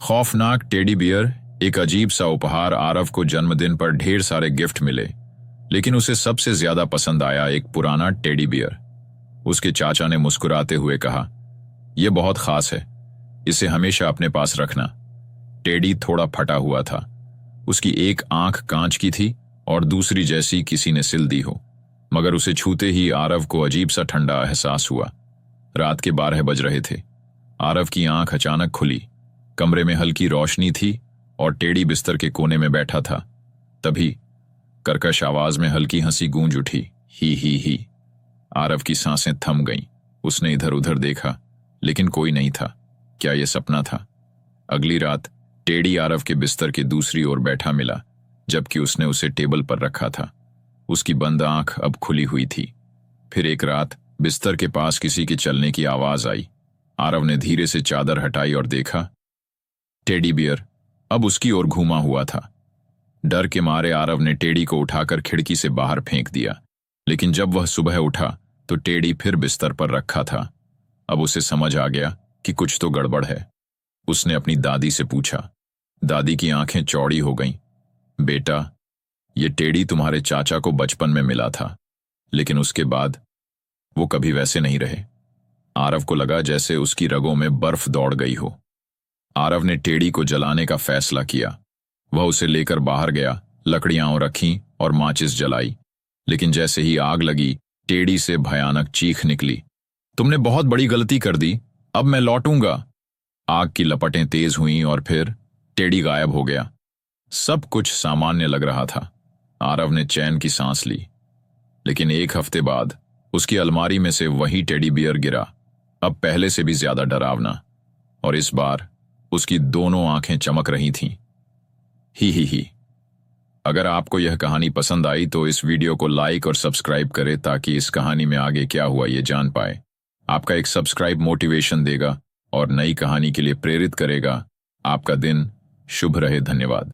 खौफनाक teddy bear एक अजीब सा उपहार। आरव को जन्मदिन पर ढेर सारे गिफ्ट मिले, लेकिन उसे सबसे ज्यादा पसंद आया एक पुराना टेडी बियर। उसके चाचा ने मुस्कुराते हुए कहा, यह बहुत खास है, इसे हमेशा अपने पास रखना। टेडी थोड़ा फटा हुआ था, उसकी एक आंख कांच की थी और दूसरी जैसी किसी ने सिल दी हो, मगर उसे छूते ही आरव को अजीब सा ठंडा एहसास हुआ। रात के 12 बज रहे थे। आरव की आंख अचानक खुली। कमरे में हल्की रोशनी थी और टेडी बिस्तर के कोने में बैठा था। तभी कर्कश आवाज में हल्की हंसी गूंज उठी, ही। आरव की सांसें थम गईं। उसने इधर उधर देखा, लेकिन कोई नहीं था। क्या यह सपना था? अगली रात टेडी आरव के बिस्तर के दूसरी ओर बैठा मिला, जबकि उसने उसे टेबल पर रखा था। उसकी बंद आंख अब खुली हुई थी। फिर एक रात बिस्तर के पास किसी के चलने की आवाज आई। आरव ने धीरे से चादर हटाई और देखा, टेडी बियर अब उसकी ओर घूमा हुआ था। डर के मारे आरव ने टेडी को उठाकर खिड़की से बाहर फेंक दिया, लेकिन जब वह सुबह उठा तो टेडी फिर बिस्तर पर रखा था। अब उसे समझ आ गया कि कुछ तो गड़बड़ है। उसने अपनी दादी से पूछा। दादी की आंखें चौड़ी हो गईं। बेटा, ये टेडी तुम्हारे चाचा को बचपन में मिला था, लेकिन उसके बाद वो कभी वैसे नहीं रहे। आरव को लगा जैसे उसकी रगों में बर्फ दौड़ गई हो। आरव ने टेडी को जलाने का फैसला किया। वह उसे लेकर बाहर गया, लकड़ियां रखीं और माचिस जलाई, लेकिन जैसे ही आग लगी, टेडी से भयानक चीख निकली, तुमने बहुत बड़ी गलती कर दी, अब मैं लौटूंगा। आग की लपटें तेज हुईं और फिर टेडी गायब हो गया। सब कुछ सामान्य लग रहा था। आरव ने चैन की सांस ली, लेकिन एक हफ्ते बाद उसकी अलमारी में से वही टेडी बियर गिरा, अब पहले से भी ज्यादा डरावना, और इस बार उसकी दोनों आंखें चमक रही थीं। ही। अगर आपको यह कहानी पसंद आई तो इस वीडियो को लाइक और सब्सक्राइब करें ताकि इस कहानी में आगे क्या हुआ ये जान पाए। आपका एक सब्सक्राइब मोटिवेशन देगा और नई कहानी के लिए प्रेरित करेगा। आपका दिन शुभ रहे। धन्यवाद।